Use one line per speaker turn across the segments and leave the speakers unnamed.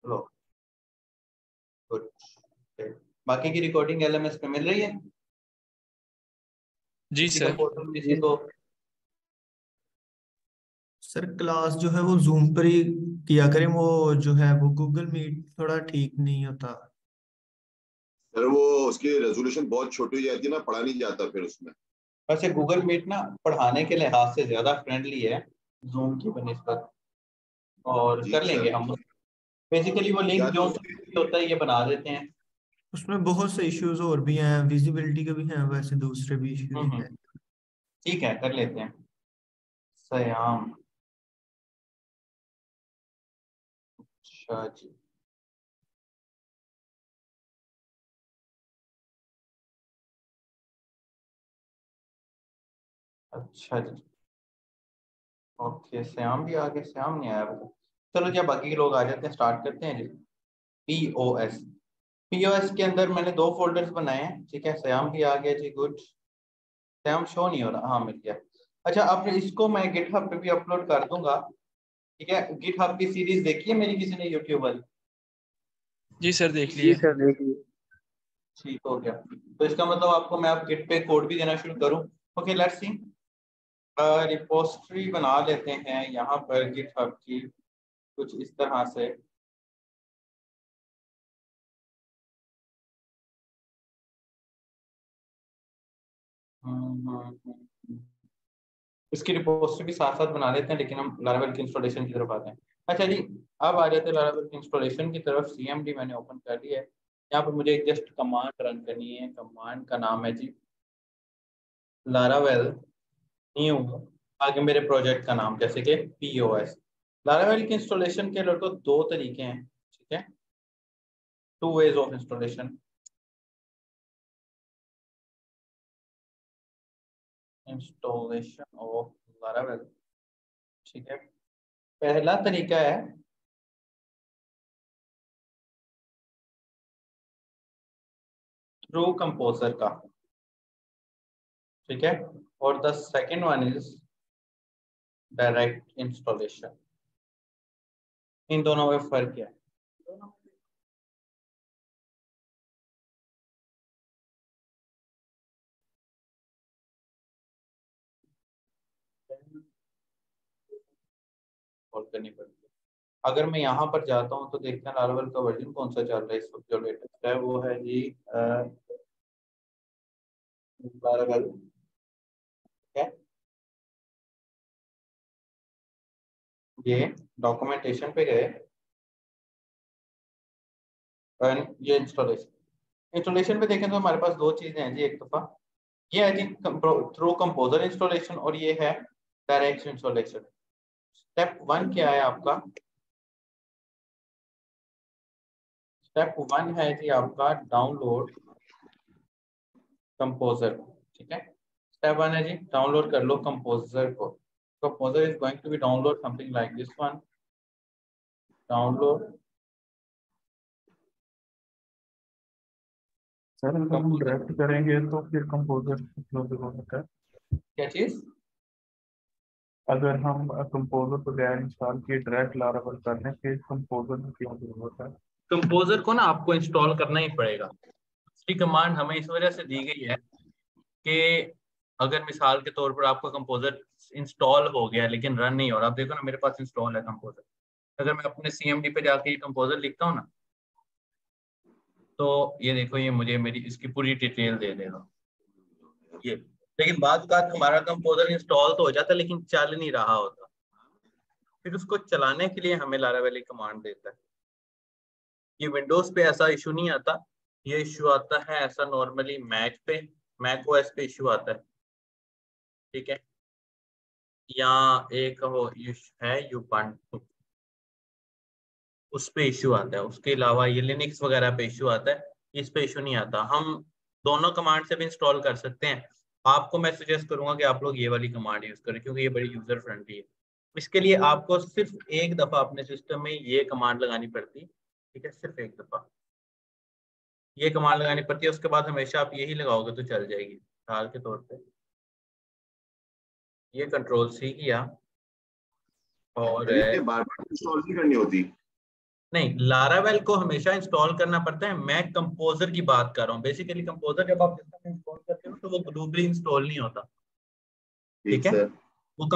लो good. बाकी की recording LMS पे मिल रही है
जी
किसी
सर।
कंप्यूटर किसी को?
सर क्लास जो है वो जूम पर ही किया करें, वो जो है वो गूगल मीट थोड़ा ठीक नहीं होता।
सर वो उसकी रेजोल्यूशन बहुत छोटी हो जाती है ना, पढ़ा नहीं जाता फिर उसमें।
वैसे गूगल मीट ना पढ़ाने के लिहाज से ज्यादा फ्रेंडली है जूम की बनिस्बत, और
जी
कर लेंगे
सर।
हम। बेसिकली वो लिंक
या तो
जो
उसके
होता है ये बना देते हैं।
उसमें बहुत से इश्यूज और भी हैं, विजिबिलिटी के भी हैं, वैसे दूसरे भी इश्यूज हैं।
ठीक है कर लेते हैं। सयाम, अच्छा जी। अच्छा जी, ओके श्याम भी आ गए, श्याम नहीं आया अभी तक। चलो जी अब बाकी के लोग आ जाते हैं, स्टार्ट करते हैं जी। POS, POS के अंदर मैंने 2 फोल्डर्स बनाए हैं, ठीक है। श्याम भी आ गया जी, गुड। श्याम शो नहीं हो रहा, हाँ मिल गया। अच्छा अब इसको मैं गिटहब पे भी अपलोड कर दूंगा, ठीक है। गिटहब की सीरीज देखी है मेरी किसी ने यूट्यूब वाली?
जी सर देख
जी
लिए।
सर देखिए।
ठीक हो गया, तो इसका मतलब आपको मैं अब गिट पे कोड भी देना शुरू करूं। ओके लेट्स सी, रिपोजिटरी बना लेते हैं यहाँ पर गिटहब की कुछ इस तरह से। इसकी रिपोजिटरी भी साथ साथ बना लेते हैं, लेकिन हम लारावेल की इंस्टॉलेशन की तरफ आते हैं। अच्छा जी, अब आ जाते हैं लारावेल की इंस्टॉलेशन की तरफ। CMD मैंने ओपन कर लिया है। यहाँ पर मुझे एक जस्ट कमांड रन करनी है, कमांड का नाम है जी लारावेल न्यू, आगे मेरे प्रोजेक्ट का नाम जैसे कि POS। लारावेल की इंस्टॉलेशन के लड़कों 2 तरीके हैं, ठीक है, 2 ways of installation. Installation of Laravel, ठीक है। पहला तरीका है थ्रू कंपोजर का, ठीक है, और the second one is direct installation. इन दोनों में फर्क क्या है? सॉल्व करनी पड़ती है। अगर मैं यहाँ पर जाता हूँ तो देखते हैं लारावेल का वर्जन कौन सा चल रहा है इस वक्त। जो लेटेस्ट है वो है जी लारावेल, ठीक है। ये डॉक्यूमेंटेशन पे गए, ये इंस्टॉलेशन, इंस्टॉलेशन पे देखें तो हमारे पास 2 चीजें हैं जी। एक दफा ये है जी थ्रू कंपोजर इंस्टॉलेशन, और ये है डायरेक्ट इंस्टॉलेशन। स्टेप 1 क्या है आपका? स्टेप 1 है जी आपका डाउनलोड कंपोजर, ठीक है। स्टेप 1 है जी डाउनलोड कर लो कंपोजर को। Composer is going to be download something like this one, download
sir अगर हम डायरेक्ट करेंगे तो फिर कंपोजर उपलब्ध हो सकता है।
क्या चीज?
अगर हम कंपोजर बगैर इंस्टॉल किए डायरेक्ट लारावेल कर लें फिर कंपोजर की क्या जरूरत है?
कंपोजर को ना आपको इंस्टॉल करना ही पड़ेगा। इसकी कमांड हमें इस वजह से दी गई है कि अगर मिसाल के तौर पर आपका कंपोजर इंस्टॉल हो गया लेकिन रन नहीं हो रहा, आप देखो ना मेरे पास इंस्टॉल है कंपोजर, अगर मैं अपने CMD पे जाके ये कंपोजर लिखता हूँ ना, तो ये देखो ये मुझे मेरी इसकी पूरी डिटेल दे देगा ये। लेकिन बाद का हमारा कंपोजर इंस्टॉल तो हो जाता है लेकिन चल नहीं रहा होता, फिर उसको चलाने के लिए हमें लारावेल कमांड देता है। ये विंडोज पे ऐसा इशू नहीं आता, ये इशू आता है ऐसा नॉर्मली मैक पे, मैक OS पे इशू आता है, ठीक है। या एक हो है यूबंटू, उस पे इशू आता है। उसके अलावा ये लिनक्स वगैरह पे इशू आता है, इस पे इशू नहीं आता। हम दोनों कमांड से भी इंस्टॉल कर सकते हैं। आपको मैं सजेस्ट करूंगा कि आप लोग ये वाली कमांड यूज करें क्योंकि ये बड़ी यूजर फ्रेंडली है। इसके लिए आपको सिर्फ एक दफा अपने सिस्टम में ये कमांड लगानी पड़ती है, ठीक है, सिर्फ एक दफा ये कमांड लगानी पड़ती है। उसके बाद हमेशा आप यही लगाओगे तो चल जाएगी। मिसाल के तौर पे ये कंट्रोल C किया और
ये बार बार इंस्टॉल नहीं करनी होती।
नहीं, लारावेल को हमेशा इंस्टॉल करना पड़ता है। मैं कंपोजर की बात कर रहा हूँ। बेसिकली कंपोजर जब आप सिस्टम में इंस्टॉल करते हो तो वो ग्लोबली इंस्टॉल नहीं होता,
ठीक
ठीक है।
सर।
वो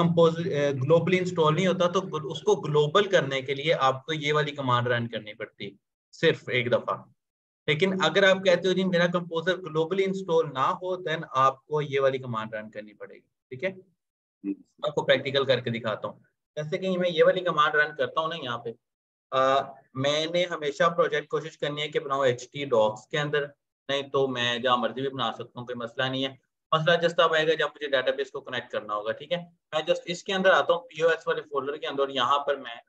ग्लोबली इंस्टॉल नहीं होता, तो उसको ग्लोबल करने के लिए आपको ये वाली कमांड रन करनी पड़ती है सिर्फ एक दफा। लेकिन अगर आप कहते हो जी मेरा कंपोजर ग्लोबली इंस्टॉल ना हो, देन आपको ये वाली कमांड रन करनी पड़ेगी, ठीक है। आपको प्रैक्टिकल करके दिखाता हूँ। जैसे कि मैं ये वाली कमांड रन करता हूँ ना यहाँ पे, मैंने हमेशा प्रोजेक्ट कोशिश करनी है कि बनाओ htdocs के अंदर, नहीं तो मैं जहाँ मर्जी भी बना सकता हूँ, कोई मसला नहीं है। मसला जस्ट तब आएगा जब मुझे डेटाबेस को कनेक्ट करना होगा, ठीक है। मैं जस्ट इसके अंदर आता हूँ POS वाले फोल्डर के अंदर, और यहाँ पर मैं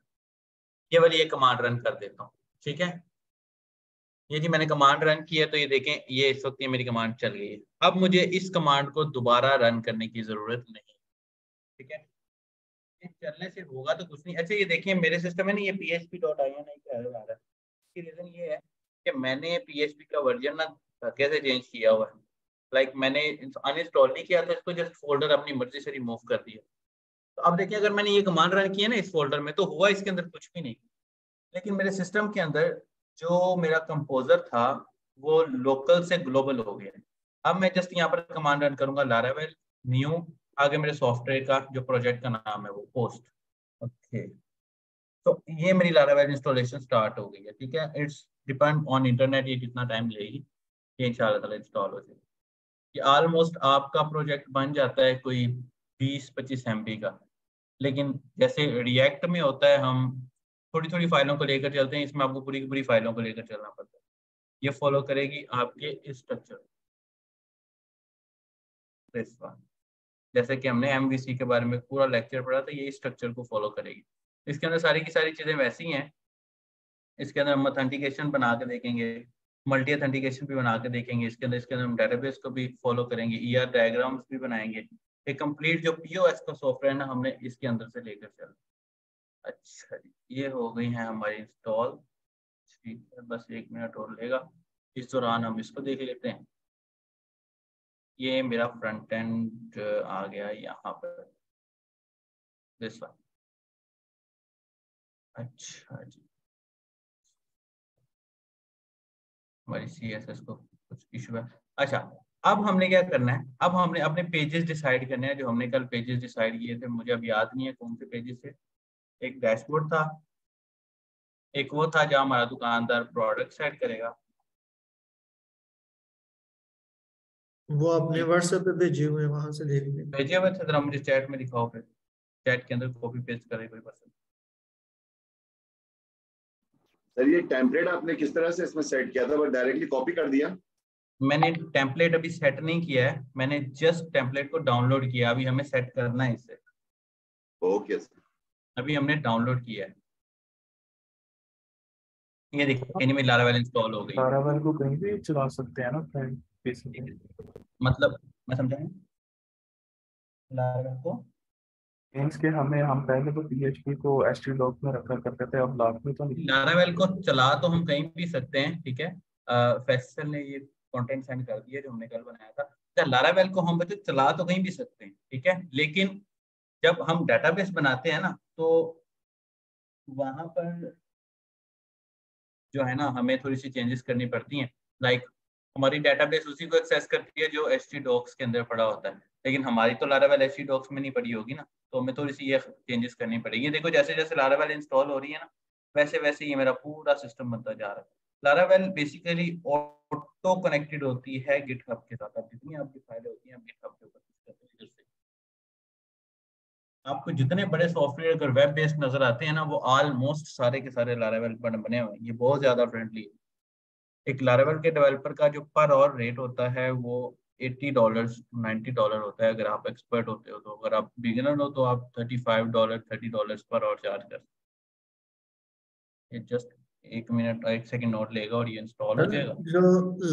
ये वाली एक कमांड रन कर देता हूँ, ठीक है। ये जी मैंने कमांड रन की है, तो ये देखें ये इस वक्त ये मेरी कमांड चल गई है। अब मुझे इस कमांड को दोबारा रन करने की जरूरत नहीं, ठीक है। ये चलने से होगा तो कुछ नहीं। अच्छा ये देखिए मेरे सिस्टम में ना ये php.ini का एरर आ रहा है। इसकी रीजन ये है कि मैंने PHP का वर्जन ना कैसे चेंज किया हुआ है। लाइक मैंने अनइंस्टॉल नहीं किया था इसको, जस्ट फोल्डर अपनी मर्जी से रिमूव कर दिया। तो अब देखिए अगर मैंने ये कमांड रन किया ना इस फोल्डर में, तो हुआ इसके अंदर कुछ भी नहीं। लेकिन मेरे सिस्टम के अंदर जो मेरा कंपोजर था वो लोकल से ग्लोबल हो गया। अब मैं जस्ट यहाँ पर कमांड रन करूंगा लारावेल न्यू, आगे मेरे सॉफ्टवेयर का जो प्रोजेक्ट का नाम है वो पोस्ट। ओके, तो ये मेरी लारावेल इंस्टॉलेशन स्टार्ट हो गई है, ठीक है। इट्स डिपेंड ऑन इंटरनेट, ये कितना टाइम लेगी, ये इंशाल्लाह ताला इंस्टॉल हो जाएगी। ये ऑलमोस्ट आपका प्रोजेक्ट बन जाता है कोई 20-25 MB का। लेकिन जैसे रिएक्ट में होता है हम थोड़ी थोड़ी फाइलों को लेकर चलते हैं, इसमें आपको पूरी की पूरी फाइलों को लेकर चलना पड़ता है। ये फॉलो करेगी आपके इस स्ट्रक्चर, जैसे कि हमने MVC के बारे में पूरा लेक्चर पढ़ा था, ये स्ट्रक्चर को फॉलो करेगी। इसके अंदर सारी की सारी चीजें वैसी हैं। इसके अंदर हम ऑथेंटिकेशन बना के देखेंगे, मल्टी ऑथेंटिकेशन भी बना के देखेंगे। इसके अंदर हम डेटाबेस को भी फॉलो करेंगे, ER डायग्राम्स भी बनाएंगे। एक कंप्लीट जो POS का सॉफ्टवेयर ना हमने इसके अंदर से लेकर चलना। अच्छा जी, ये हो गई है हमारी इंस्टॉल, ठीक है। बस 1 मिनट और लेगा, इस दौरान हम इसको देख लेते हैं। ये मेरा फ्रंट एंड आ गया यहाँ पर, दिस वन। अच्छा जी, हमारी CSS को कुछ इशू है। अच्छा, अब हमने क्या करना है, अब हमने अपने पेजेस डिसाइड करने हैं। जो हमने कल पेजेस डिसाइड किए थे, मुझे अब याद नहीं है कौन से पेजेस थे। एक डैशबोर्ड था, एक वो था जहाँ हमारा दुकानदार प्रोडक्ट सेट करेगा।
वो आपने व्हाट्सएप पे भेजे हुए हैं, वहां से देख लें।
भेजे हुए थे, जरा मुझे चैट में दिखाओ, फिर चैट के अंदर कॉपी पेस्ट करे कोई पर्सन।
सर ये टेम्पलेट आपने किस तरह से इसमें सेट किया था, बस डायरेक्टली कॉपी कर दिया?
मैंने टेम्पलेट अभी सेट नहीं किया है, मैंने जस्ट टेम्पलेट को डाउनलोड किया। अभी हमें सेट करना है इसे,
ओके सर।
अभी हमने डाउनलोड किया है। ये देखिए एनिमे लारावेल इंस्टॉल हो गई है।
लारावेल को कहीं भी चला सकते हैं ना फ्रेंड,
ठीक
बेसिकली।
है, मतलब मैं समझा नहीं लारावेल को।
मीन्स के हम पहले तो PHP को htdocs में रखा करते थे, अब लास्ट में तो नहीं।
लारावेल को चला तो हम कहीं भी सकते हैं, ठीक है। फैसल ने ये कंटेंट सेंड कर दिया जो हमने कल बनाया था। अच्छा, लारावेल को हम बच्चे चला तो कहीं भी सकते हैं, ठीक है। लेकिन जब हम डेटाबेस बनाते हैं ना, तो वहां पर जो है ना हमें थोड़ी सी चेंजेस करनी पड़ती हैं। लाइक हमारी डेटाबेस उसी को एक्सेस करती है जो htdocs के अंदर पड़ा होता है, लेकिन हमारी तो लारावेल htdocs में नहीं पड़ी होगी ना, तो हमें थोड़ी सी ये चेंजेस करनी पड़ेगी। देखो जैसे जैसे लारावेल इंस्टॉल हो रही है ना, वैसे वैसे ये मेरा पूरा सिस्टम बनता जा रहा है। लारावेल बेसिकली ऑटो कनेक्टेड होती है गिटहब के साथ। अब जितनी आपकी फाइलें होती हैं आप गिटहब के ऊपर करते हैं। आपको जितने बड़े सॉफ्टवेयर अगर वेब बेस्ड नजर आते हैं ना, वो ऑलमोस्ट सारे के सारे लारावेल पर बने हुए हैं। ये बहुत ज्यादा फ्रेंडली है। एक लारावेल के डेवलपर का जो पर आवर रेट होता है वो $80 to $90 होता है अगर आप एक्सपर्ट होते हो। तो अगर आप बिगिनर हो तो आप $35-30 पर आवर चार्ज कर सकते हैं। ये जस्ट 1 मिनट 1 सेकंड नोट लेगा और ये इंस्टॉल हो
सर
जाएगा।
जो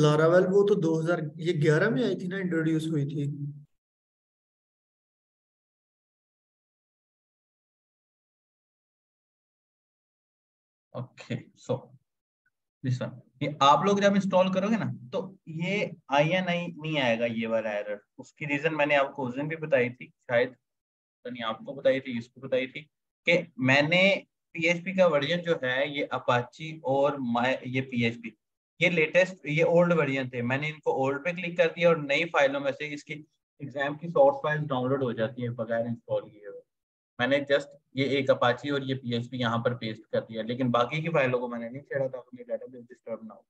लारावेल वो तो 2011 में आई थी ना, इंट्रोड्यूस हुई थी।
ओके, सो दिस वन, ये आप लोग जब इंस्टॉल करोगे ना, तो ये INI नहीं आएगा, ये वाला एरर। उसकी रीजन मैंने आपको उस दिन भी बताई थी, शायद नहीं आपको बताई थी, इसको बताई थी, कि मैंने PHP का वर्जन जो है ये अपाची और ये PHP, ये लेटेस्ट, ये ओल्ड वर्जन थे। मैंने इनको ओल्ड पे क्लिक कर दिया और नई फाइलों में से इसकी एग्जाम की सोर्स फाइल डाउनलोड हो जाती है बगैर इंस्टॉल किए हुए। मैंने जस्ट ये एक अपाची और ये PHP यहाँ पर पेस्ट कर दिया, लेकिन बाकी की फाइलों को मैंने नहीं छेड़ा था, अपनी डेटाबेस डिस्टर्ब ना हो।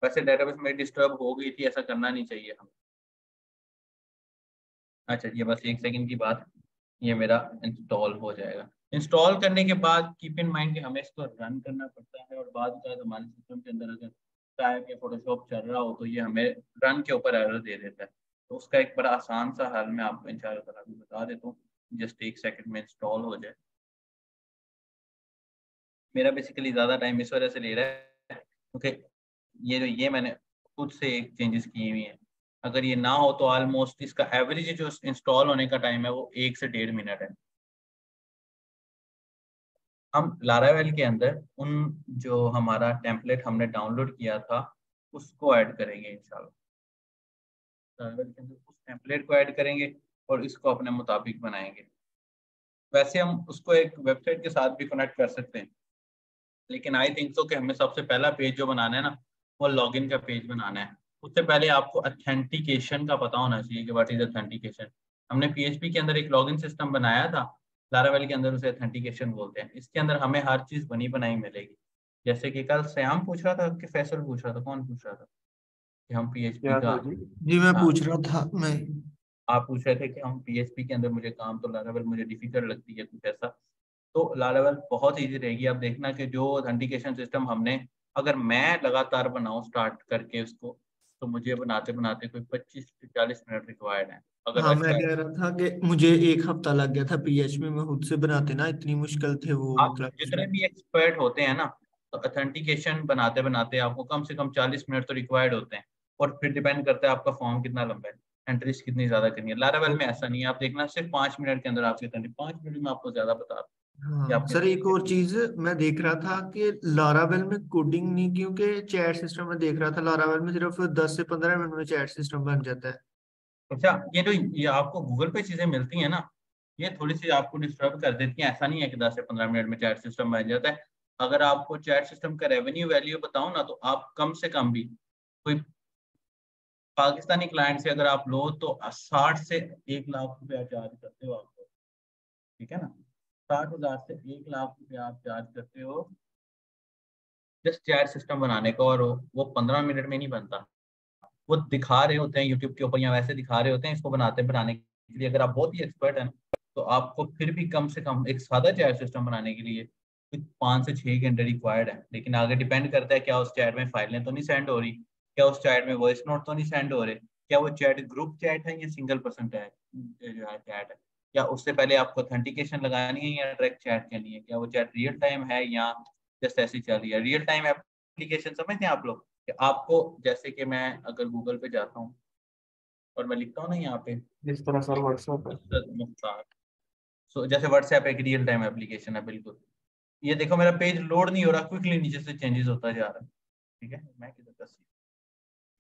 वैसे डेटाबेस में डिस्टर्ब हो गई थी, ऐसा करना नहीं चाहिए हमें। अच्छा, ये बस 1 सेकंड की बात, ये मेरा इंस्टॉल हो जाएगा। इंस्टॉल करने के बाद कीप इन माइंड कि हमें इसको रन करना पड़ता है, और बाद का हमारे सिस्टम के अंदर अगर टाइप या फोटोशॉप चल रहा हो तो ये हमें रन के ऊपर एरर दे देता है। तो उसका एक बड़ा आसान सा हल मैं आपको इंशाल्लाह अभी बता देता हूँ, जस्ट 1 सेकंड में इंस्टॉल हो जाए। मेरा बेसिकली ज़्यादा टाइम इस वजह से ले रहा है क्योंकि ये मैंने खुद से एक चेंजेस की हुई हैं। अगर ये ना हो तो ऑलमोस्ट इसका एवरेज जो इंस्टॉल होने का टाइम है वो 1 से 1.5 मिनट है। हम लारावेल के अंदर उन जो हमारा टेम्पलेट हमने डाउनलोड किया था उसको ऐड करेंगे इंशाल्लाह। लारावेल के अंदर उस टेम्पलेट को ऐड करेंगे और इसको अपने मुताबिक बनाएंगे। वैसे हम उसको एक वेबसाइट के साथ भी कनेक्ट कर सकते हैं, लेकिन आई थिंक सो कि हमें सबसे पहला पेज जो बनाना है ना, वो लॉगिन का पेज बनाना है। उससे पहले आपको अथेंटिकेशन का पता होना चाहिए कि व्हाट इज अथेंटिकेशन। हमने PHP के अंदर एक लॉगिन सिस्टम बनाया था, लारावेल के अंदर उसे अथेंटिकेशन बोलते हैं। इसके अंदर हमें हर चीज़ बनी बनाई मिलेगी। जैसे कि कल श्याम पूछ रहा था कि फैसल पूछ रहा था, कौन पूछ रहा था कि हम PHP
क्या
का,
सर जी?
जी मैं
हाँ,
पूछ रहा था मैं।
आप पूछ रहे थे कि हम PHP के अंदर मुझे काम तो लारावेल मुझे डिफिकल्ट लगती है कुछ ऐसा। तो लारावेल बहुत इजी रहेगी। आप देखना कि जो ऑथेंटिकेशन सिस्टम हमने, अगर मैं लगातार बनाऊं स्टार्ट करके उसको, तो मुझे बनाते बनाते कोई 25 से 40 मिनट रिक्वायर्ड है। अगर
हाँ मैं
अच्छा,
कह रहा था कि मुझे 1 हफ्ता लग गया था PHP में खुद से बनाते ना, इतनी मुश्किल थे वो,
आप
मतलब
जितने
उसमें।
भी एक्सपर्ट होते हैं ना, तो ऑथेंटिकेशन बनाते बनाते आपको कम से कम 40 मिनट तो रिक्वायर्ड होते हैं। और फिर डिपेंड करता है आपका फॉर्म कितना लंबा है, एंट्रीज कितनी ज्यादा करनी है। लारावेल में ऐसा नहीं है, आप देखना सिर्फ 5 मिनट के अंदर आपके 5 मिनट में आपको ज्यादा बता दूं कि
हाँ
आपके
सर, एक और चीज मैं देख रहा था कि लारावेल में कोडिंग नहीं, क्योंकि चैट सिस्टम में देख रहा था लारावेल में सिर्फ 10 से 15 मिनट में चैट सिस्टम बन जाता है।
अच्छा, ये आपको गूगल पे चीजें मिलती हैं ना, ये थोड़ी सी आपको डिस्टर्ब कर देती हैं। ऐसा नहीं है कि 10 से 15 मिनट में चैट सिस्टम बन जाता है। अगर आपको चैट सिस्टम का रेवेन्यू वैल्यू बताऊं ना, तो आप कम से कम भी कोई पाकिस्तानी क्लाइंट से अगर आप लो तो 60 से 1 लाख रुपया चार्ज करते हो आपको, ठीक है ना। 60,000 से 1 लाख रुपया आप चार्ज करते हो जस्ट चैट सिस्टम बनाने का, और वो 15 मिनट में नहीं बनता। वो दिखा रहे होते हैं यूट्यूब के ऊपर या वैसे दिखा रहे होते हैं इसको बनाने के लिए। अगर आप बहुत ही एक्सपर्ट हैं तो आपको फिर भी कम से कम एक सादा चैट सिस्टम बनाने के लिए 5 से 6 घंटे रिक्वायर्ड है। लेकिन आगे डिपेंड करता है क्या उस चैट में फाइलें तो नहीं सेंड हो रही, क्या उस चैट में वॉइस नोट तो नहीं सेंड हो रहे, क्या वो चैट ग्रुप चैट है या सिंगल पर्सन चैट जो है चैट है, क्या उससे पहले आपको ऑथेंटिकेशन लगानी है या डायरेक्ट चैट करनी है, क्या वो चैट रियल टाइम है या जस्ट ऐसी चल रही है। रियल टाइम एप्लीकेशन समझते हैं आप लोग कि आपको, जैसे कि मैं अगर गूगल पे जाता हूँ और मैं लिखता हूँ ना यहाँ पे
जिस तरह सर व्हाट्सएप है।
असद मुख्तार, सो जैसे व्हाट्सएप एक रियल टाइम एप्लीकेशन है बिल्कुल। ये देखो मेरा पेज लोड नहीं हो रहा, क्विकली नीचे से चेंजेस होता जा रहा है, ठीक है। मैं किधर का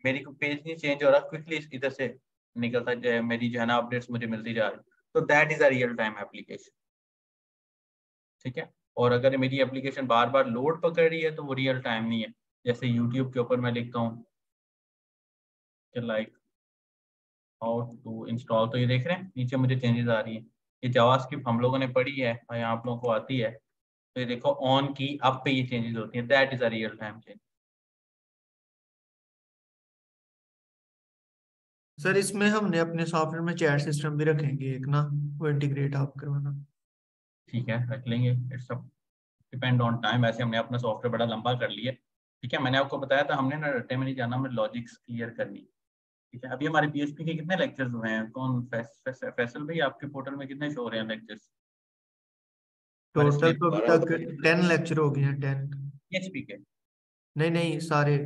मेरी को पेज नहीं चेंज हो रहा, क्विकली इधर से निकलता जाए, मेरी जो है ना अपडेट्स मुझे मिलती जा रही। तो that is a real time application, ठीक है। और अगर मेरी एप्लीकेशन बार बार लोड पकड़ रही है तो वो रियल टाइम नहीं है। जैसे यूट्यूब के ऊपर मैं लिखता हूँ कि लाइक हाउ टू इंस्टॉल, तो ये देख रहे हैं नीचे मुझे चेंजेस आ रही है। ये जावास्क्रिप्ट हम लोगों ने पढ़ी है और यहाँ आप लोगों को आती है, तो ये देखो ऑन की अब पे ये चेंजेस होती हैं। That is a real time change.
Sir इसमें हमने अपने सॉफ्टवेयर में चैट सिस्टम भी रखेंगे एक ना, वो इंटीग्रेट आप करवाना।
ठीक है, रख लेंगे। इट्स सब डिपेंड ऑन टाइम। ऐसे हमने अपना सॉफ्टवेयर बड़ा लंबा कर लिया, ठीक है। मैंने आपको बताया था हमने ना रट्टे में नहीं जाना, हमें लॉजिक्स क्लियर करनी, ठीक है। अभी हमारे PHP के कितने लेक्चर्स हुए हैं? कौन फैसल भाई, आपके पोर्टल में कितने शो हो रहे हैं लेक्चर्स हमारे
टोटल
स्लिप?
तो अभी
12
तक 10 लेक्चर हो गए हैं, 10।
PHP के?
नहीं नहीं सारे।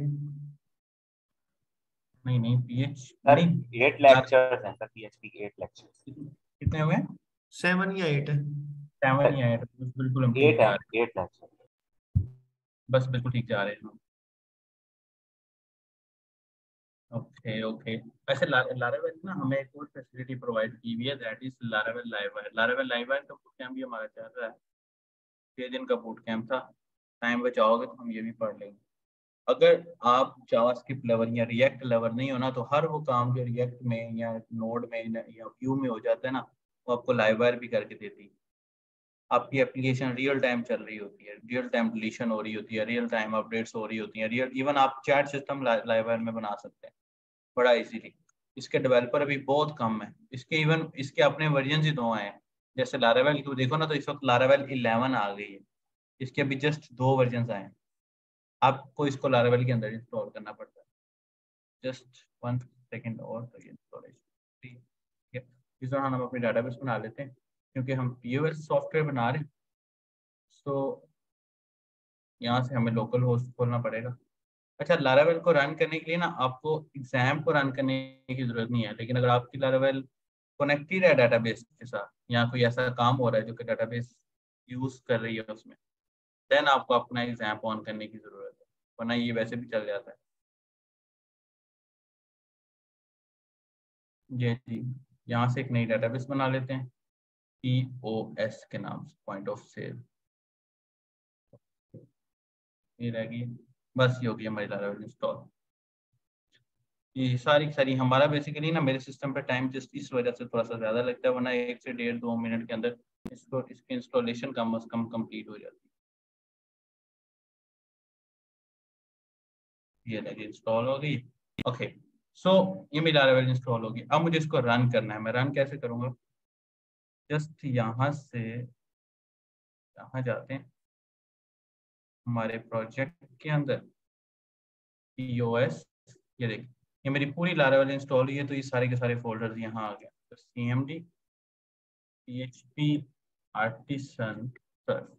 नहीं नहीं, PH
सर
नहीं
8 लेक्चर्स हैं सर, PHP के 8 लेक्चर्स।
कितने हुए हैं?
7 या 8 है।
7 या 8? बिल्कुल हम ठीक
8 है,
जा रहे
8 लेक्चर।
हैं, बस बिल्कुल ठीक जा रहे हैं। Okay okay. वैसे लारावेल ना हमें एक और फैसिलिटी प्रोवाइड की हुई है, that is Laravel live wire. Laravel live wire का क्या भी हमारा चल रहा है, 6 दिन का बूट कैंप था, टाइम बचाओगे तो हम ये भी पढ़ लेंगे। अगर आप जावास्क्रिप्ट लेवल या रिएक्ट लेवल नहीं हो ना, तो हर वो काम जो रिएक्ट में या नोड में या व्यू में हो जाता है ना, वो आपको लाइव वायर भी करके देती है। आपकी एप्लीकेशन रियल टाइम चल रही होती है, रियल टाइम डिलीशन हो रही होती है, रियल टाइम अपडेट्स हो रही होती हैं, रियल इवन आप चैट सिस्टम लाइव वायर में बना सकते हैं बड़ा इजीली। इसके डेवलपर अभी बहुत कम है, इसके अपने वर्जन ही 2 आए हैं। जैसे लारावेल को देखो ना, तो इस वक्त लारावेल 11 आ गई है, इसके अभी जस्ट 2 वर्जन आए हैं। आपको इसको लारावेल के अंदर इंस्टॉल करना पड़ता है, जस्ट 1 सेकेंड और तो ये इंस्टॉलेशन ठीक है। इस दौरान हम अपनी डाटाबेस बना लेते हैं, क्योंकि हम पीओएस सॉफ्टवेयर बना रहे हैं, तो यहाँ से हमें लोकल होस्ट खोलना पड़ेगा। अच्छा, लारावेल को रन करने के लिए ना आपको एग्जाम को रन करने की जरूरत नहीं है, लेकिन अगर आपकी लारावेल कनेक्टेड है डाटाबेस के साथ, या कोई ऐसा काम हो रहा है जो कि डाटाबेस यूज कर रही है उसमें, देन आपको अपना एग्जाम ऑन करने की जरूरत है, वरना ये वैसे भी चल जाता है। ये जी, यहाँ से एक नई डाटाबेस बना लेते हैं POS के नाम से, पॉइंट ऑफ सेल। ये रहेगी, बस ये हो गया हमारी लारावेल इंस्टॉल। ये सारी हमारा बेसिकली ना मेरे सिस्टम पे टाइम जस्ट इस वजह से थोड़ा सा ज़्यादा लगता है, वरना 1 से 1.5-2 मिनट के अंदर इसकी इंस्टॉलेशन कम से कम कंप्लीट हो जाती है। ये लगी इंस्टॉल हो गई। ओके, सो ये मेरी लारावेल इंस्टॉल होगी। अब मुझे इसको रन करना है। मैं रन कैसे करूँगा? जस्ट यहाँ से यहाँ जाते हैं हमारे प्रोजेक्ट के अंदर, POS। ये देखिए, ये मेरी पूरी लारावेल इंस्टॉल हुई है, तो ये सारे के सारे फोल्डर्स यहाँ आ गए। तो CMD PHP आर्टिसन सर्फ,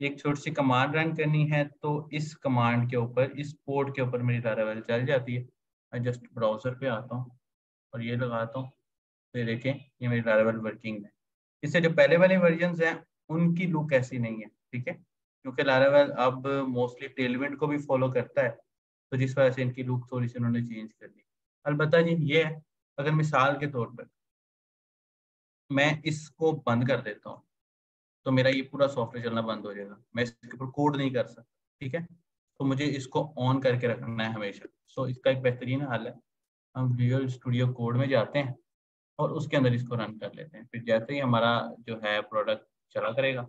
एक छोटी सी कमांड रन करनी है, तो इस कमांड के ऊपर, इस पोर्ट के ऊपर मेरी लारावेल चल जाती है। मैं जस्ट ब्राउजर पे आता हूँ और ये लगाता हूँ, तो देखें ये मेरी लारावेल वर्किंग है। इससे जो पहले वाले वर्जन हैं उनकी लुक ऐसी नहीं है, ठीक है, क्योंकि लारावेल अब मोस्टली टेलविंड को भी फॉलो करता है, तो जिस वजह से इनकी लुक थोड़ी सी उन्होंने चेंज कर दी। अलबत्ता जी ये है, अगर मिसाल के तौर पर मैं इसको बंद कर देता हूँ, तो मेरा ये पूरा सॉफ्टवेयर चलना बंद हो जाएगा, मैं इसके ऊपर कोड नहीं कर सकता, ठीक है। तो मुझे इसको ऑन करके रखना है हमेशा। सो इसका एक बेहतरीन हल है, हम विजुअल स्टूडियो कोड में जाते हैं और उसके अंदर इसको रन कर लेते हैं। फिर जैसे ही हमारा जो है प्रोडक्ट चला करेगा,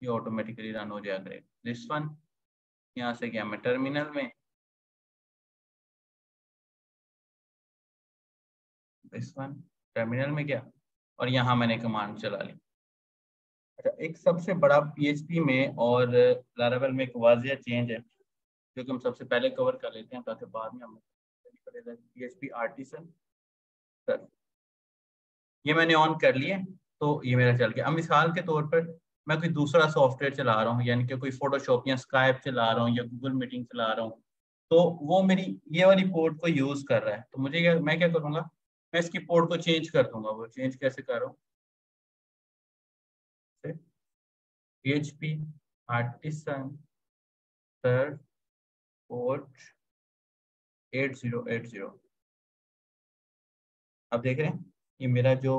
ये ऑटोमेटिकली रन हो जाया करेगा। दिस वन, यहाँ से गया मैं टर्मिनल में, दिस वन टर्मिनल में गया और यहाँ मैंने कमांड चला ली। अच्छा, एक सबसे बड़ा PHP में और लारावेल में एक वाजिया चेंज है, जो कि हम सबसे पहले कवर कर लेते हैं, ताकि बाद में हमें PHP आर्टिसन सर, ये मैंने ऑन कर लिया, तो ये मेरा चल गया। अब मिसाल के तौर पर मैं कोई दूसरा सॉफ्टवेयर चला रहा हूँ, यानी कि कोई फोटोशॉप या स्काइप चला रहा हूँ या गूगल मीटिंग चला रहा हूँ, तो वो मेरी ये वाली पोर्ट को यूज कर रहा है, तो मैं क्या करूँगा, मैं इसकी पोर्ट को चेंज कर दूंगा। वो चेंज कैसे कर रहा हूँ? PHP artisan sir port 8080। अब देख रहे हैं ये मेरा जो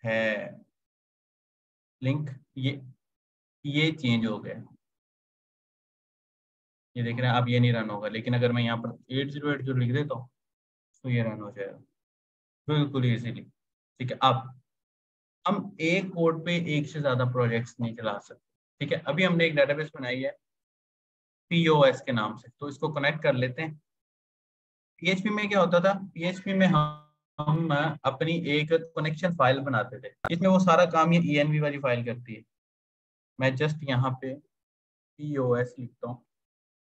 है लिंक, ये चेंज हो गया, ये देख रहे हैं। अब ये नहीं रन होगा, लेकिन अगर मैं यहाँ पर 8080 लिख देता हूँ तो ये रन हो जाएगा बिल्कुल इजीली, ठीक है। अब हम एक कोड पे एक से ज्यादा प्रोजेक्ट्स नहीं चला सकते, ठीक है। अभी हमने एक डेटाबेस बनाई है POS के नाम से, तो इसको कनेक्ट कर लेते हैं। PHP में क्या होता था, PHP में हम अपनी एक कनेक्शन फाइल बनाते थे, इसमें वो सारा काम ये env वाली फाइल करती है। मैं जस्ट यहाँ पे POS लिखता हूँ,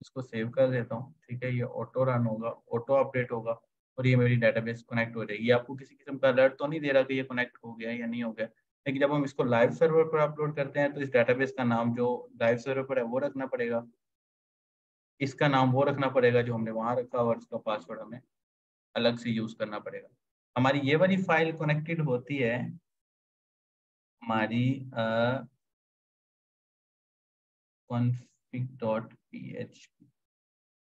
इसको सेव कर देता हूँ, ठीक है। ये ऑटो रन होगा, ऑटो अपडेट होगा और ये मेरी डेटाबेस कनेक्ट हो जाएगी। आपको किसी किस्म का अलर्ट तो नहीं दे रहा कि ये कनेक्ट हो गया या नहीं हो गया, लेकिन जब हम इसको लाइव सर्वर पर अपलोड करते हैं, तो इस डेटाबेस का नाम जो लाइव सर्वर पर है वो रखना पड़ेगा, इसका नाम वो रखना पड़ेगा जो हमने वहाँ रखा, और इसका पासवर्ड हमें अलग से यूज करना पड़ेगा। हमारी ये वाली फाइल कनेक्टेड होती है हमारी config.php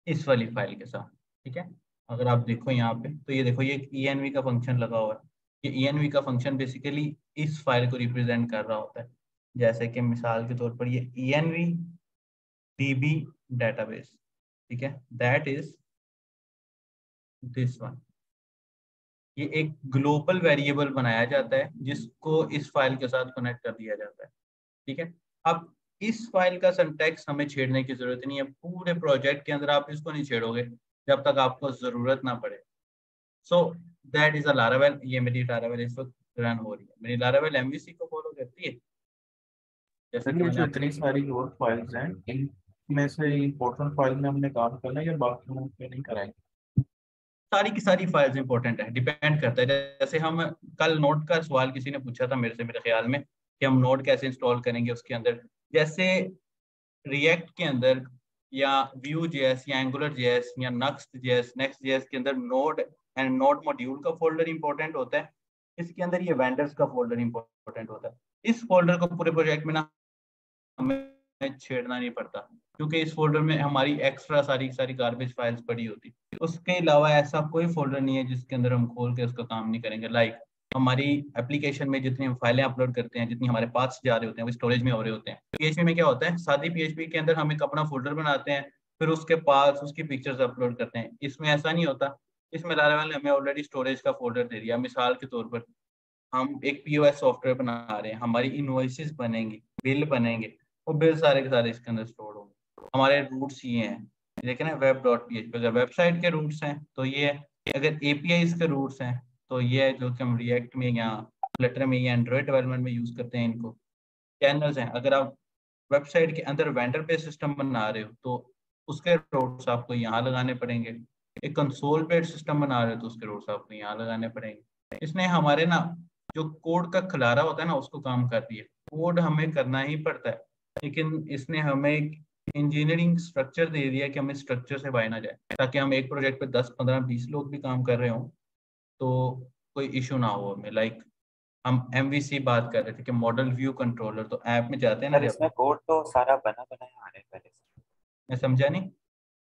इस वाली फाइल के साथ, ठीक है। अगर आप देखो यहाँ पे, तो ये देखो ये env का फंक्शन लगा हुआ है। ये env का फंक्शन बेसिकली इस फाइल को रिप्रेजेंट कर रहा होता है। जैसे कि मिसाल के तौर पर ये ENV DB डेटाबेस, ठीक है, दैट इज दिस वन। ये एक ग्लोबल वेरिएबल बनाया जाता है जिसको इस फाइल के साथ कनेक्ट कर दिया जाता है, ठीक है। अब इस फाइल का सिंटैक्स हमें छेड़ने की जरूरत नहीं है, पूरे प्रोजेक्ट के अंदर आप इसको नहीं छेड़ोगे जब तक आपको जरूरत ना पड़े। So that is a Laravel. ये मेरी लारावेल इस वक्त रन हो रही है। मेरी लारावेल MVC को फॉलो करती है, जैसे कि
ये
मैंने
जो
आपको
इतनी सारी और फाइल्स हैं, इनमें से इम्पोर्टेंट फाइल में हमने काम करना है या बाकी में पे नहीं कराएंगे?
सारी की सारी फाइल्स इंपॉर्टेंट है, डिपेंड करता है। जैसे हम कल नोड का सवाल किसी ने पूछा था मेरे से, मेरे ख्याल में, कि हम नोड कैसे इंस्टॉल करेंगे उसके अंदर। जैसे रिएक्ट के अंदर या Vue.js या AngularJS या Next.js के अंदर नोड एंड नोड मॉड्यूल का फोल्डर इंपॉर्टेंट होता है। इसके अंदर ये वेंडर्स का फोल्डर इंपॉर्टेंट होता है। इस फोल्डर को पूरे प्रोजेक्ट में ना हमें छेड़ना नहीं पड़ता, क्योंकि इस फोल्डर में हमारी एक्स्ट्रा सारी सारी गार्बेज फाइल्स पड़ी होती। उसके अलावा ऐसा कोई फोल्डर नहीं है जिसके अंदर हम खोल के उसका काम नहीं करेंगे। लाइक हमारी एप्लीकेशन में जितनी हम फाइलें अपलोड करते हैं, जितनी हमारे पास जा रहे होते हैं, वो स्टोरेज में हो रहे होते हैं। PHP में क्या होता है, सादी PHP के अंदर हम एक अपना फोल्डर बनाते हैं, फिर उसके पास उसकी पिक्चर्स अपलोड करते हैं। इसमें ऐसा नहीं होता। इसमें लारावेल ने हमें ऑलरेडी स्टोरेज का फोल्डर दे दिया। मिसाल के तौर पर हम एक POS सॉफ्टवेयर बना रहे हैं, हमारी इनवॉइसेस बनेंगी, बिल बनेंगे, वो बिल सारे के सारे इसके अंदर स्टोर होंगे। हमारे रूट्स ये हैं, देखें ना, web.php। अगर वेबसाइट के रूट्स हैं तो ये है, अगर APIs के रूट्स हैं तो ये है, जो कि हम रिएक्ट में या फ्लटर में या एंड्रॉइड डेवलपमेंट में यूज करते हैं इनको। चैनल्स हैं, अगर आप वेबसाइट के अंदर वेंडर बेस्ड सिस्टम बना रहे हो तो उसके रूट्स आपको यहाँ लगाने पड़ेंगे। एक कंसोल बेस्ड सिस्टम बना रहे हो तो उसके रूट्स आपको यहाँ लगाने पड़ेंगे। इसने हमारे ना जो कोड का खलारा होता है ना उसको काम कर दिया। कोड हमें करना ही पड़ता है, लेकिन इसने हमें एक इंजीनियरिंग स्ट्रक्चर दे दिया कि हम इस स्ट्रक्चर से बाहर ना जाए, ताकि हम एक प्रोजेक्ट पे 10, 15, 20 लोग भी काम कर रहे हो तो कोई इशू ना हो हमें। लाइक हम MVC बात कर रहे थे कि मॉडल व्यू कंट्रोलर, तो ऐप में जाते हैं ना
सर
जब,
इसमें कोड तो सारा बना बनाया आ रहा है पहले से।
मैं समझा नहीं।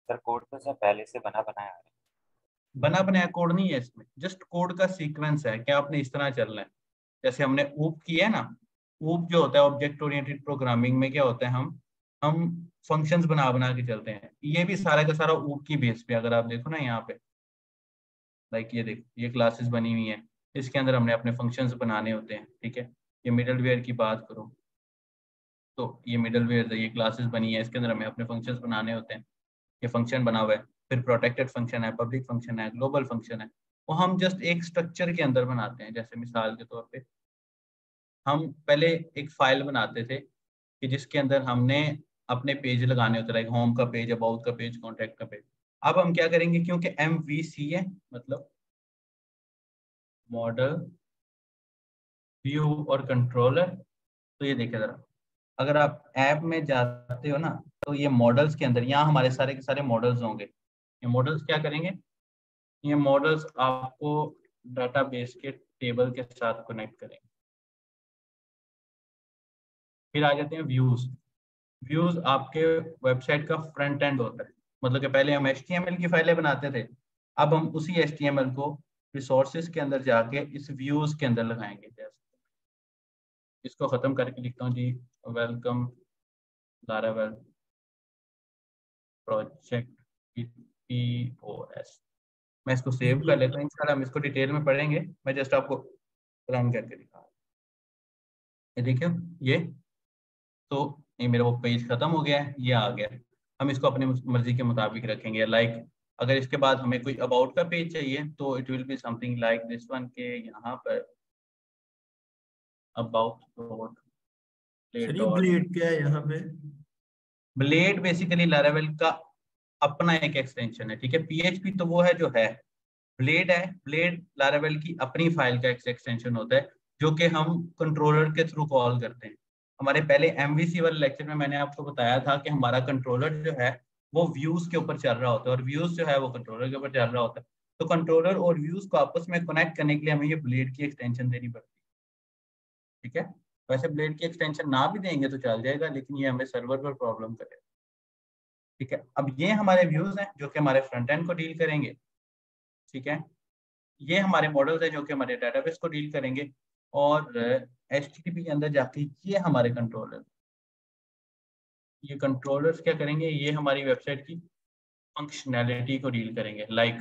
सर कोड तो सर पहले से बना बनाया आ रहा है।
बना बनाया कोड नहीं है इसमें, जस्ट कोड का सीक्वेंस है कि आपने इस तरह चलना है। जैसे हमने ऊप किया है ना, ऊप जो होता है ऑब्जेक्ट ओरिएंटेड प्रोग्रामिंग में, क्या होता है, हम फंक्शंस बना बना के चलते हैं। ये भी सारा का सारा ऊप की बेस पे, अगर आप देखो ना यहाँ पे, लाइक ये देखो, ये क्लासेस बनी हुई हैं, इसके अंदर हमने अपने फंक्शंस बनाने होते हैं, ठीक है। ये मिडलवेयर की बात करो तो ये मिडलवेयर है, ये क्लासेस बनी है, इसके अंदर हमें अपने फंक्शंस बनाने होते हैं। ये फंक्शन बना हुआ है, फिर प्रोटेक्टेड फंक्शन है, पब्लिक फंक्शन है, ग्लोबल फंक्शन है। वो हम जस्ट एक स्ट्रक्चर के अंदर बनाते हैं। जैसे मिसाल के तौर पे हम पहले एक फाइल बनाते थे कि जिसके अंदर हमने अपने पेज लगाने होते, लाइक होम का पेज, अबाउट का पेज, कॉन्टैक्ट का पेज। अब हम क्या करेंगे, क्योंकि MVC है, मतलब मॉडल व्यू और कंट्रोलर, तो ये देखिए जरा, अगर आप ऐप में जाते हो ना तो ये मॉडल्स के अंदर यहाँ हमारे सारे के सारे मॉडल्स होंगे। ये मॉडल्स क्या करेंगे, ये मॉडल्स आपको डाटाबेस के टेबल के साथ कनेक्ट करेंगे। फिर आ जाते हैं व्यूज। व्यूज आपके वेबसाइट का फ्रंट एंड होता है, मतलब कि पहले हम HTML की फाइलें बनाते थे, अब हम उसी HTML को रिसोर्सेज के अंदर जाके इस व्यूज के अंदर लगाएंगे। जैसे इसको खत्म करके लिखता हूँ जी, वेलकम लारावेल प्रोजेक्ट POS। मैं इसको सेव कर लेता हूँ, इंशाल्लाह हम इसको डिटेल में पढ़ेंगे, मैं जस्ट आपको रन करके दिखा रहा हूँ। ये देखियो, ये तो ये मेरा वो पेज खत्म हो गया है, ये आ गया। हम इसको अपनी मर्जी के मुताबिक रखेंगे। लाइक अगर इसके बाद हमें कोई अबाउट का पेज चाहिए तो it will be something like this one, के यहाँ पर अबाउट
सर ये ब्लेड क्या है यहाँ पे?
ब्लेड बेसिकली लारावेल का अपना एक एक्सटेंशन है, ठीक है। PHP तो वो है जो है, ब्लेड है, ब्लेड लारावेल की अपनी फाइल का एक एक्सटेंशन होता है जो कि हम कंट्रोलर के थ्रू कॉल करते हैं। हमारे पहले MVC वाले लेक्चर में मैंने आपको बताया था कि हमारा कंट्रोलर जो है वो व्यूज के ऊपर चल रहा होता है और व्यूज जो है वो कंट्रोलर के ऊपर चल रहा होता है। तो कंट्रोलर और व्यूज को आपस में कनेक्ट करने के लिए हमें ये ब्लेड की एक्सटेंशन देनी पड़ती है, ठीक है। वैसे ब्लेड की एक्सटेंशन ना भी देंगे तो चल जाएगा, लेकिन ये हमें सर्वर पर प्रॉब्लम करेगा, ठीक है। अब ये हमारे व्यूज हैं जो कि हमारे फ्रंट एंड को डील करेंगे, ठीक है। ये हमारे मॉडल्स हैं जो कि हमारे डेटाबेस को डील करेंगे। और HTTP के अंदर जाके ये हमारे कंट्रोलर, ये कंट्रोलर्स क्या करेंगे, ये हमारी वेबसाइट की फंक्शनैलिटी को डील करेंगे। लाइक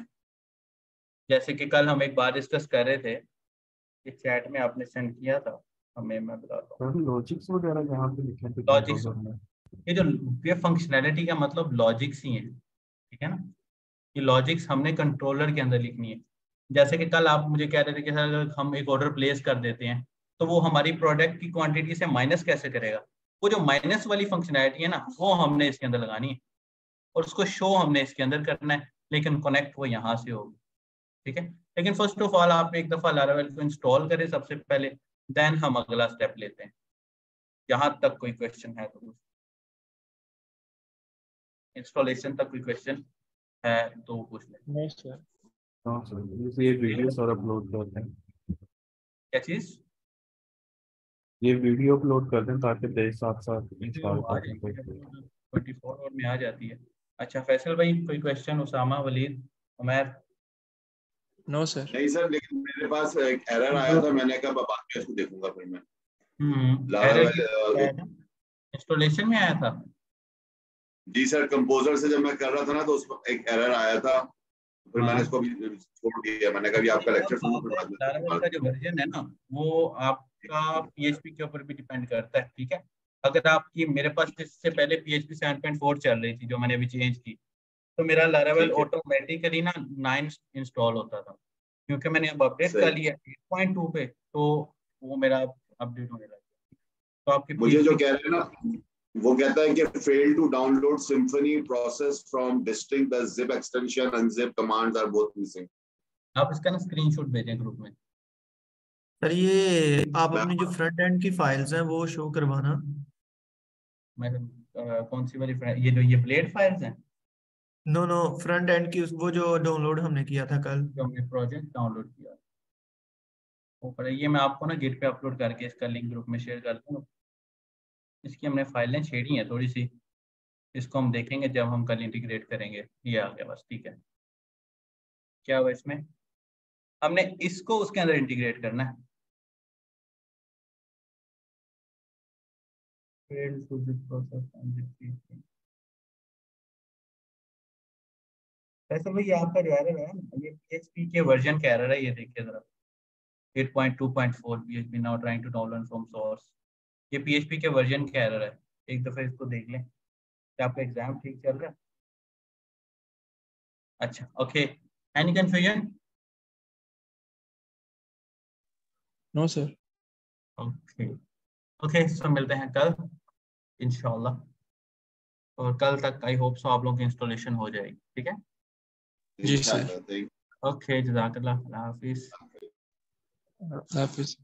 जैसे कि कल हम एक बार डिस्कस कर रहे थे, ये चैट में आपने सेंड किया था हमें, मैं बताता हूँ।
लॉजिक्स वगैरह जहाँ पे लिखे थे
लॉजिक्स,
कंट्रोलर में,
ये फंक्शनैलिटी का मतलब लॉजिक्स ही है, ठीक है ना। ये लॉजिक्स हमने कंट्रोलर के अंदर लिखनी है। जैसे कि कल आप मुझे कह रहे थे कि सर अगर हम एक ऑर्डर प्लेस कर देते हैं तो वो हमारी प्रोडक्ट की क्वांटिटी से माइनस कैसे करेगा। वो जो माइनस वाली फंक्शनैलिटी है ना, वो हमने इसके अंदर लगानी है और उसको शो हमने इसके अंदर करना है, लेकिन कनेक्ट वो यहाँ से होगी, ठीक है। लेकिन फर्स्ट ऑफ ऑल आप एक दफ़ा लारावेल को इंस्टॉल करें सबसे पहले, देन हम अगला स्टेप लेते हैं। यहाँ तक कोई क्वेश्चन है तो, इंस्टॉलेशन तक कोई क्वेश्चन है तो पूछ लें।
नहीं सर।
हाँ सर, ये वीडियो सर अपलोड कर दें,
क्या चीज़?
ये वीडियो अपलोड कर दें ताकि देख साथ साथ इंस्टॉल
आ
कर
जाएगी,
दें।
24 आवर में आ जाती है। अच्छा फैसल भाई कोई question? Usama, Waleed, Umair?
No sir.
नहीं सर, लेकिन मेरे पास एक एरर आया था, मैंने कहा बाद में इसको देखूंगा फिर मैं।
एरर इंस्टॉलेशन में आया था?
जी सर, कंपोजर से जब मैं कर रहा था ना तो उसमें एक एरर आया था, फिर मैंने इसको भी छोड़ दिया। मैंने कहा भी आपका लेक्चर सुनो फिर बाद में
लारावेल का जो वर्जन है ना, वो आपका PHP के ऊपर भी डिपेंड करता है, ठीक है। अगर आपकी, मेरे पास इससे पहले PHP 7.4 चल रही थी जो मैंने अभी चेंज की, तो मेरा लारावेल
ठीक है।
ऑटोमेटिकली ना 9 इंस्टॉल होता था, क्योंकि मैंने अब अपडेट कर
सही।
लिया 8.2 पे, तो वो मेरा अपडेट होने लगा। तो आपके
मुझे जो
PHP
कह रहे हैं ना, वो कहता है कि fail to download Symfony process from dist the zip extension unzip commands are both missing.
आप इसका ना स्क्रीनशॉट भेजें ग्रुप में।
सर ये आप
मैं
अपनी जो फ्रंट एंड की फाइल्स हैं वो शो करवाना।
मैं कौन सी वाली ये जो ये ब्लेड फाइल्स हैं
नो नो, फ्रंट एंड की वो जो डाउनलोड हमने किया था कल।
जो हमने प्रोजेक्ट डाउनलोड किया, ऊपर ये मैं आपको ना गिट पे अपलोड करके इसका लिंक ग्रुप में शेयर कर दूँगा। इसकी हमने फाइलें छेड़ी हैं थोड़ी सी, इसको हम देखेंगे जब हम कल इंटीग्रेट करेंगे। ये आ गया बस, ठीक है। क्या हुआ इसमें, हमने इसको उसके अंदर इंटीग्रेट करना है। वैसे भाई आपका जो एरर है ये PHP के वर्जन का एरर है, ये देखिए जरा 8.2.4 PHP now trying to download from source. ये PHP के वर्जन का एरर है, एक दफा इसको देख लें। क्या आपका एग्जाम ठीक चल रहा है? अच्छा okay, any confusion?
No sir.
Okay okay, so मिलते हैं कल इंशाल्लाह, और कल तक आई होप सो आप लोगों की इंस्टॉलेशन हो जाएगी, ठीक है।
जी सर।
ओके, जज़ाकल्लाह, अल्लाह हाफिज़।
हाफिज।